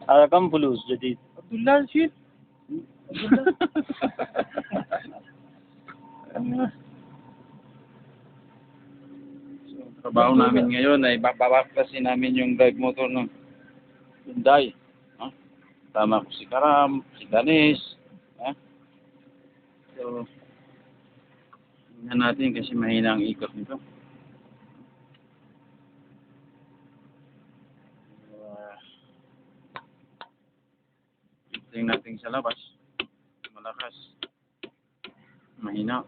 هذا كم فلوس جديد؟ عبد الله شيل. Trabaho namin ngayon ay babaklasin namin yung drive motor ng Hyundai. Ha? Tama ko si Karam, si Danis. Ha? So, tingnan natin kasi mahina ang ikot nito. Tingnan natin sa labas. Malakas. Mahina.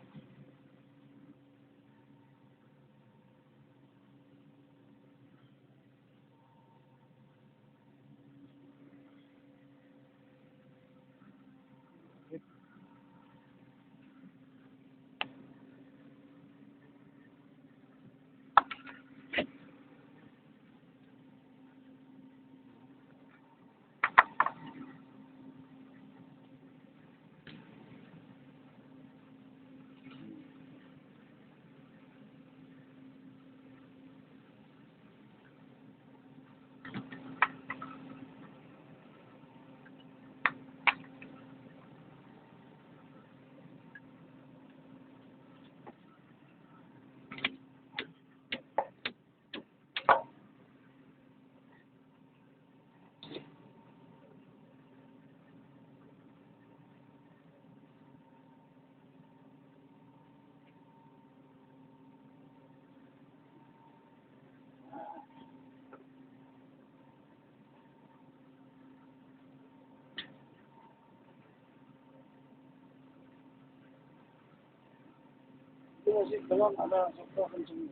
كمان على 5600.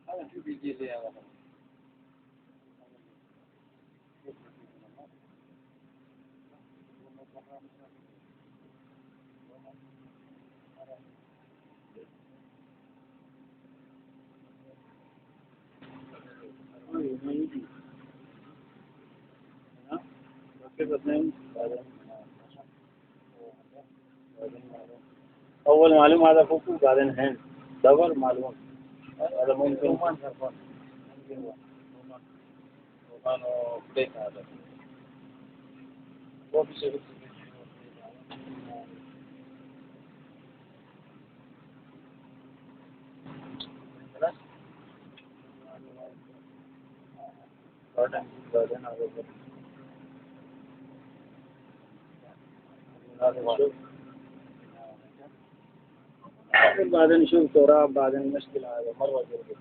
هذا شو بيجي لي هذا؟ أول معلومة هذا فوق بعدين هند دبر معلومة هذا ممكن رومان بيت هذا هو بيصير بعدين نشوف تراب بعدين المشكلة هذا مرة جربت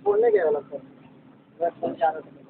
बोलने गया लगता है phone जा रहा था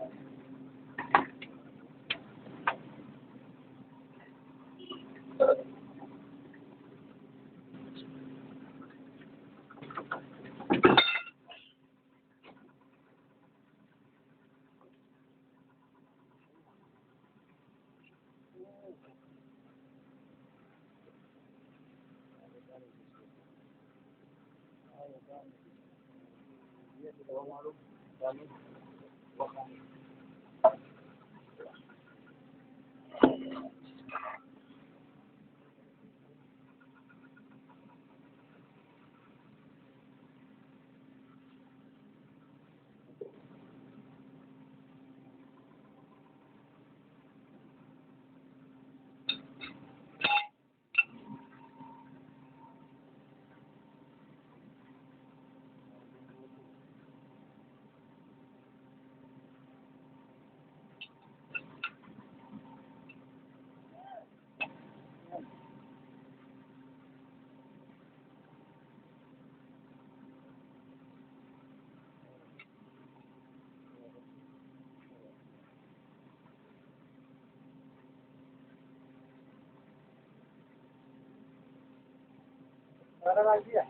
सारा डाल दिया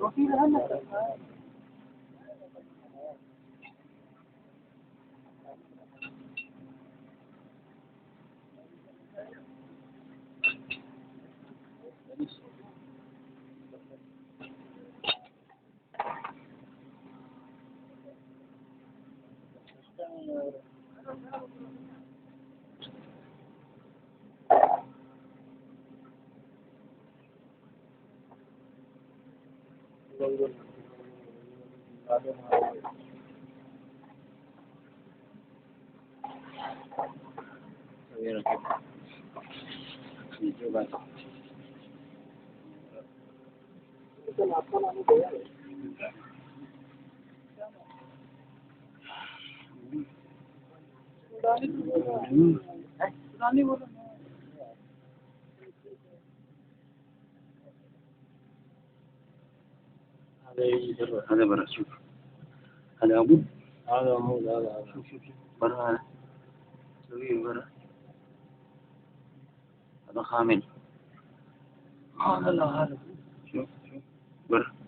रोटी रहना Ayan, medyo ba? तो नाश्ता लाने गया पुरानी बोला هذا برا شوف هذا عمود هذا عمود هذا شوف برا هذا صغير برا هذا خامل هذا لا هذا شوف برا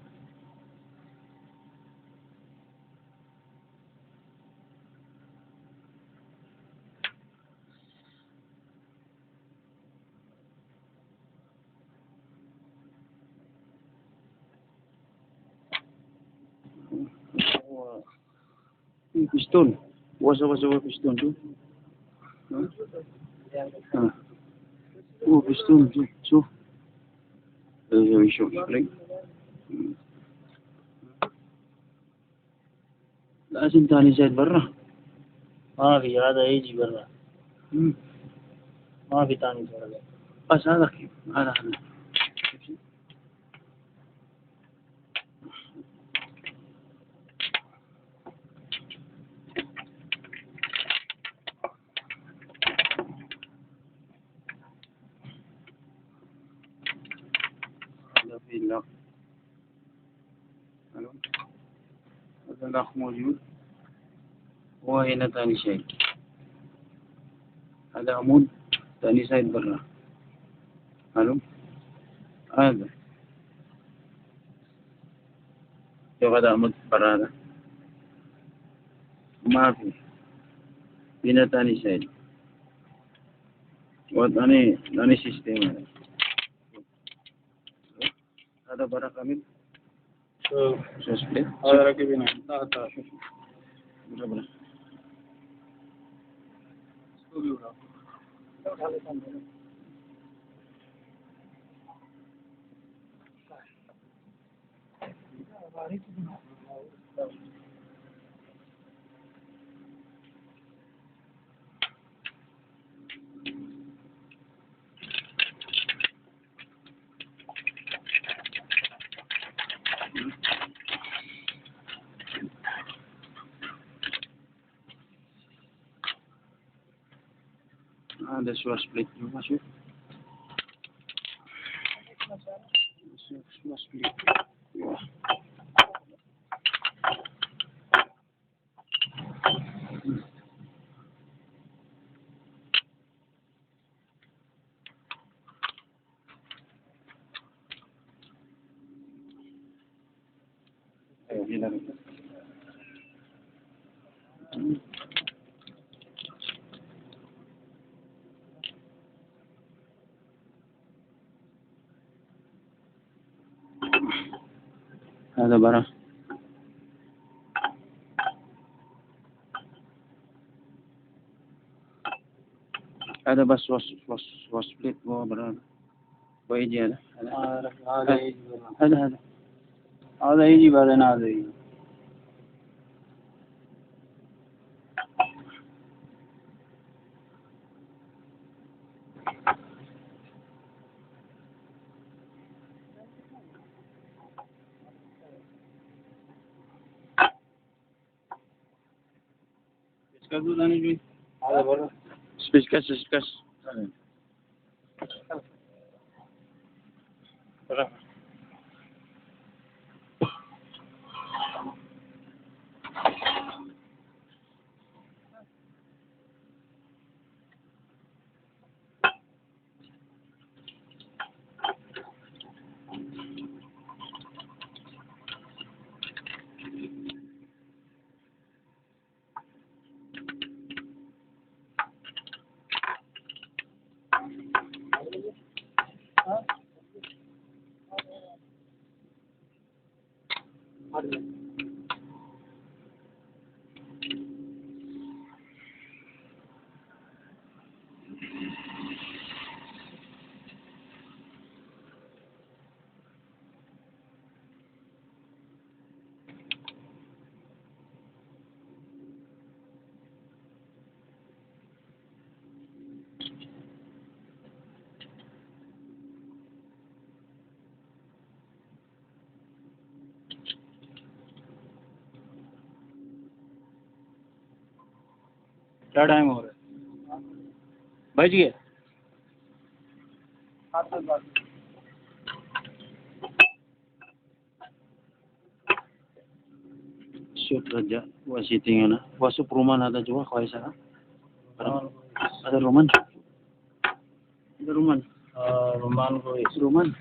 piston wasa piston tu piston tu شوف شوف لازم ثاني زيت برا ما في هذا يجي برا ما في ثاني برا بس هذا كيف هذا هذا في الأخ هذا الأخ موجود وهنا ثاني شيء هذا عمود ثاني سايد برا الو هذا شوف هذا عمود برا هذا ما في هنا ثاني سايد وثاني سيستم هذا برا كامل شوف شو سبليت هذا راكبين هذا شوف برا هذا شو سبليت شوف شو سبليت هنا هذا برا. هذا بس وصلت برا. ويجي هذا. هذا يجي هذا هذا يجي بعدين هذا يجي. इसका दूध आने जो هذا برا. स्पेशकस برا. क्या टाइम हो रहा है? बज गया? Shoot raja, wasi tingana. Wasu perumahan ada juga kau isa. Ada Roman. Ada Roman. रुमान को Roman.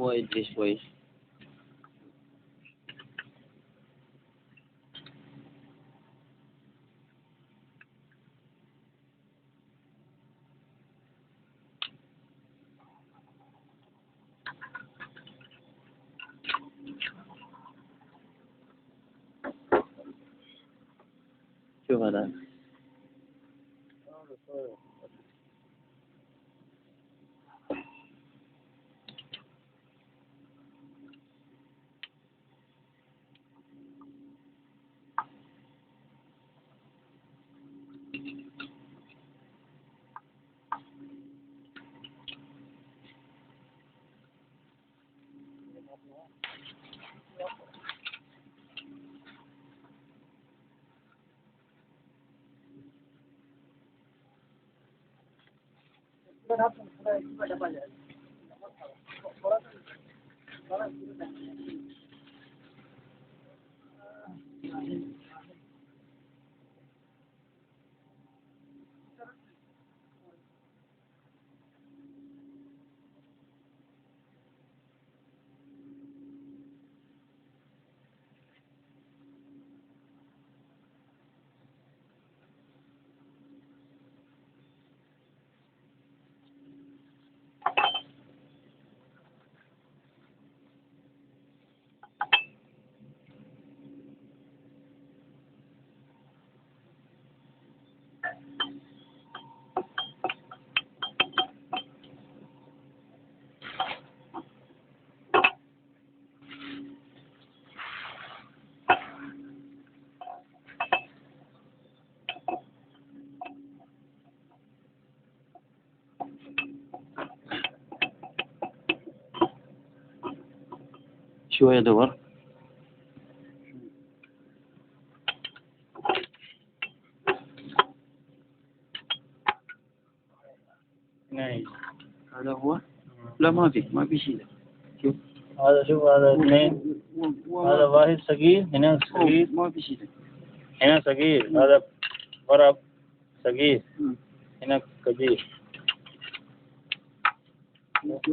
वो Idris boys. Coba dah. شوية دور. لا ما في شيء. شوف هذا شوف هذا اثنين، هذا واحد صغير هنا صغير، ما في شيء. هنا صغير، هذا فرق صغير، هنا كبير.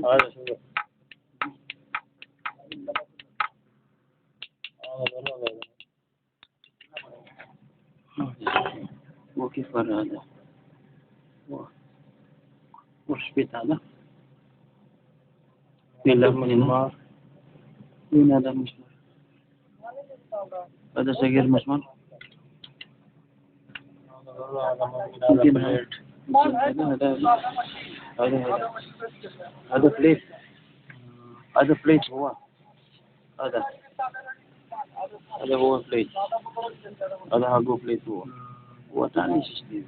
هذا شوف وكيف هذا؟ وش بيت هذا؟ هذا مسمار، وين هذا المسمار؟ هذا صغير مسمار؟ يمكن هذا هذا بليت، هذا بليت هو هذا هو بليت، هذا حقه بليت هو ثاني سيستم.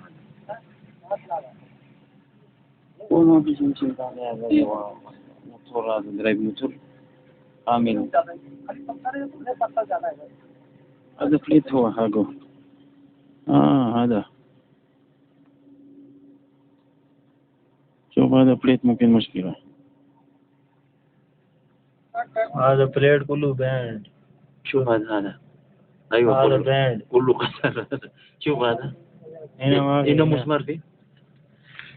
وما في شيء ثاني. هذا هو موتور، هذا درايف موتور كامل. هذا بليت هو حقه. هذا شوف هذا بليت ممكن مشكلة. هذا بليد كله باند. شوف هذا أيوة هذا باند كله كسر. شوف هذا هنا ما في، هنا مسمار فيه.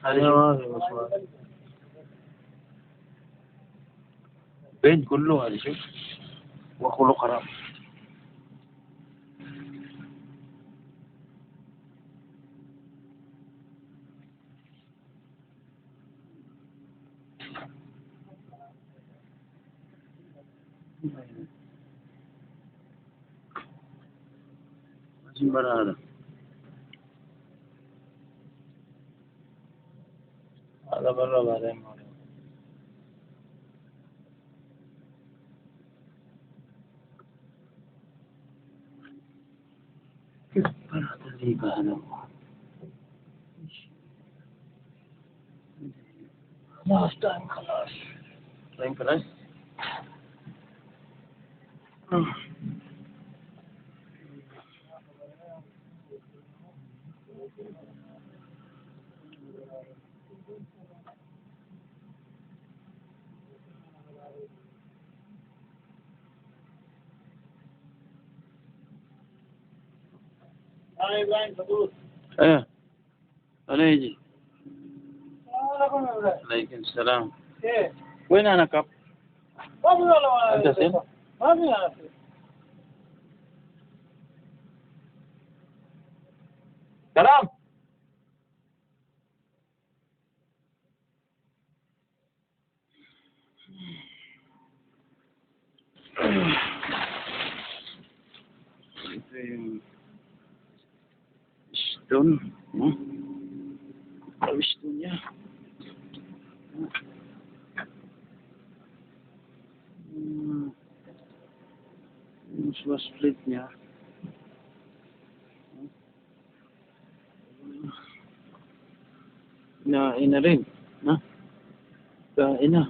هنا ما في مسمار. بين كله هذا شوف وكله خراب. مسمار هذا برا بعدين هذا خلاص تايم خلاص. Time खलास. अरे जी वालेकुम सलाम. وين أنا كاب؟ أنت سين؟ كلام. Stone, stone-nya. Ini split-nya. Nah, ini rin. Nah, ini.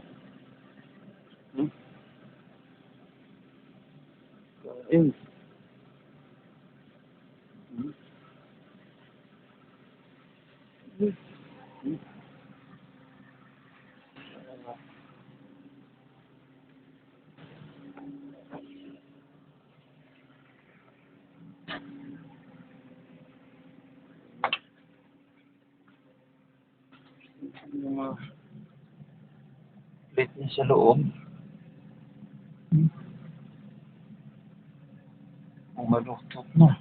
Ini. Plate-nya sa loob. Ang maluktot na.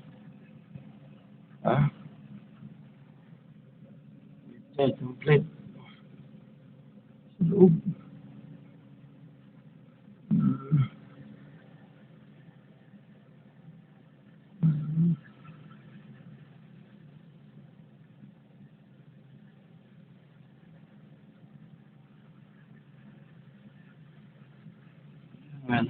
Ha? Itong plate. Sa loob. Ayan.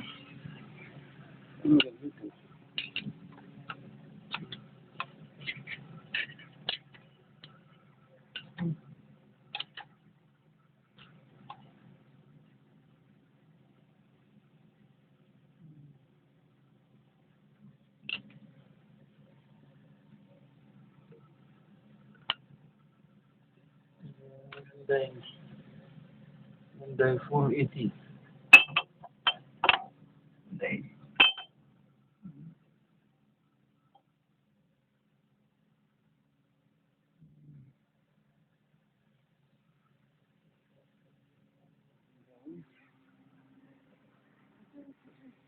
Hyundai 480. Hyundai.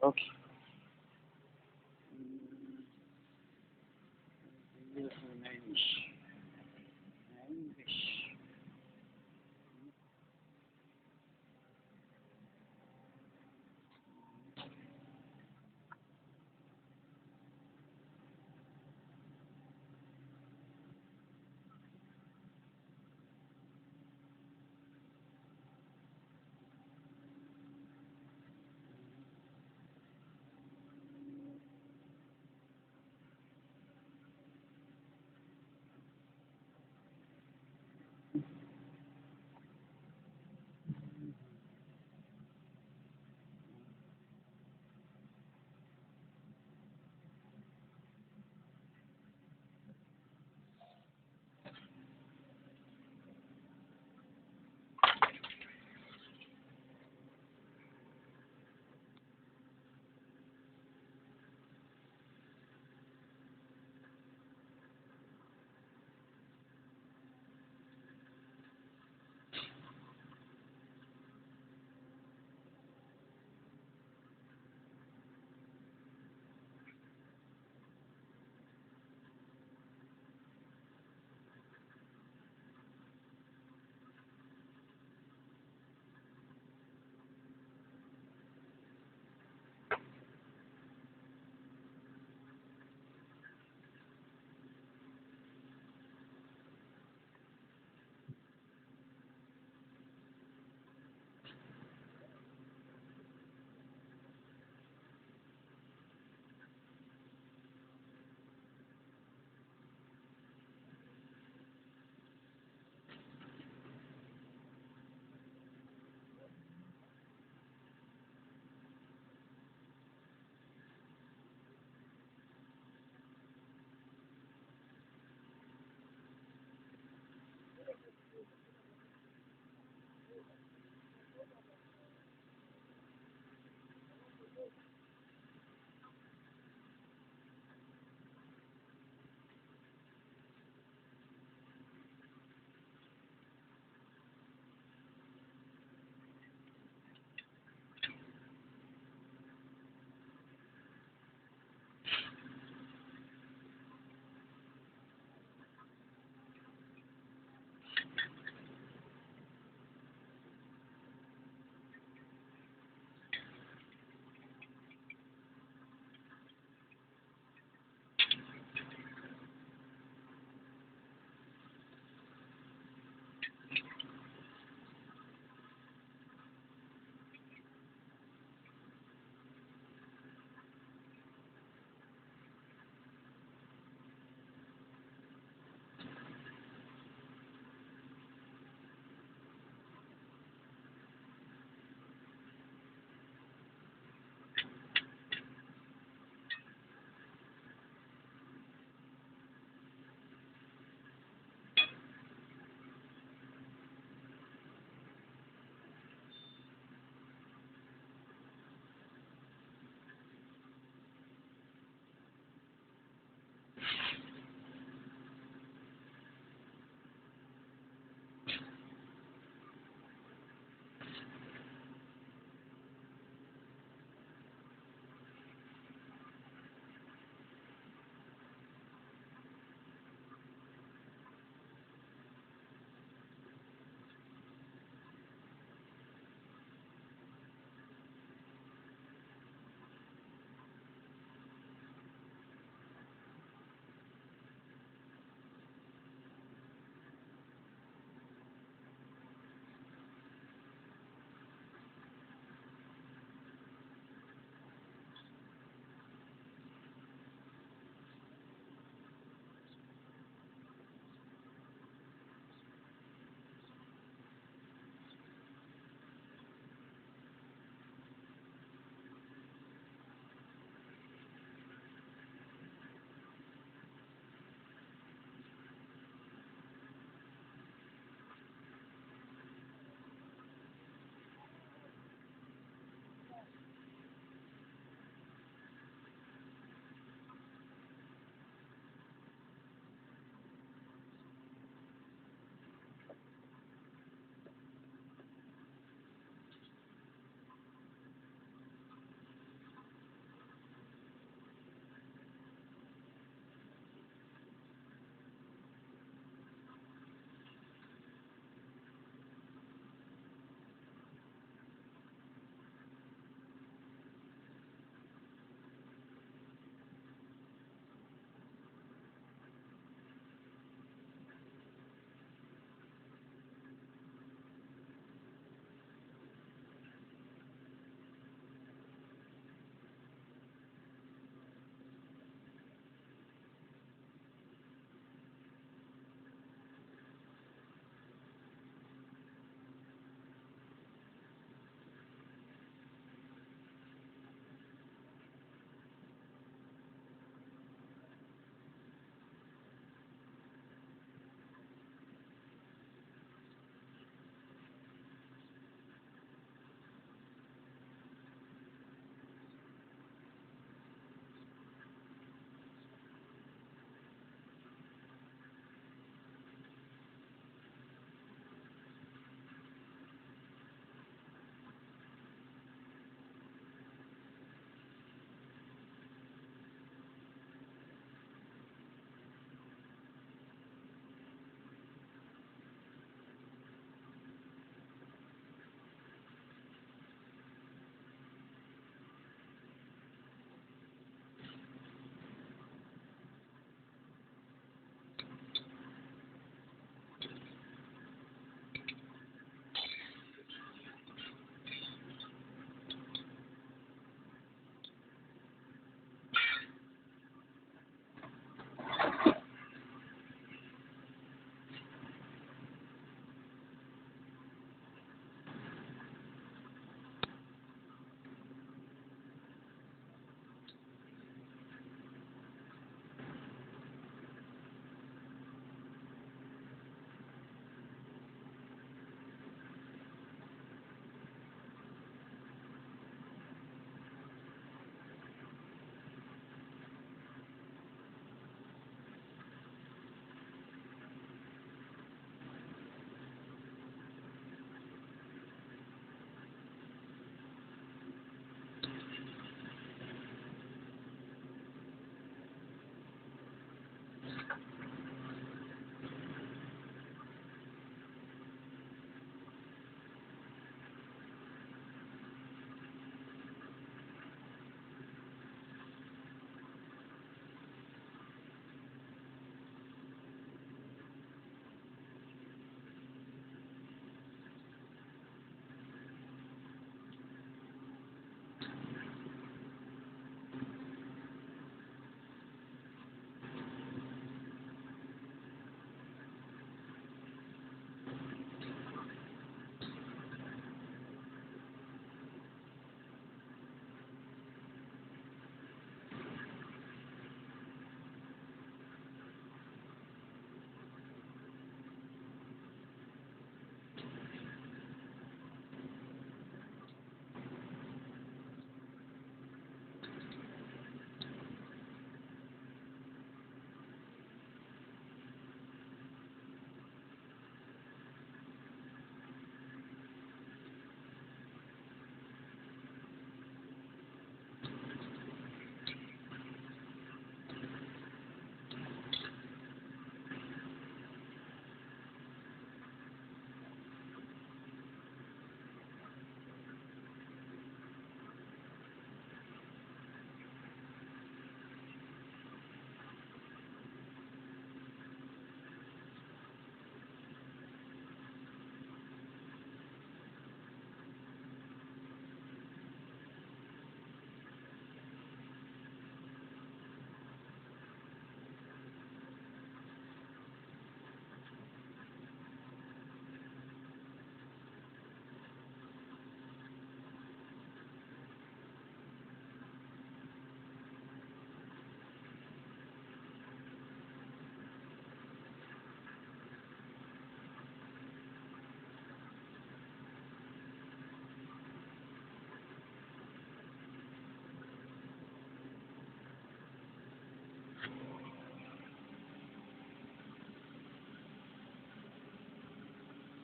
Okay.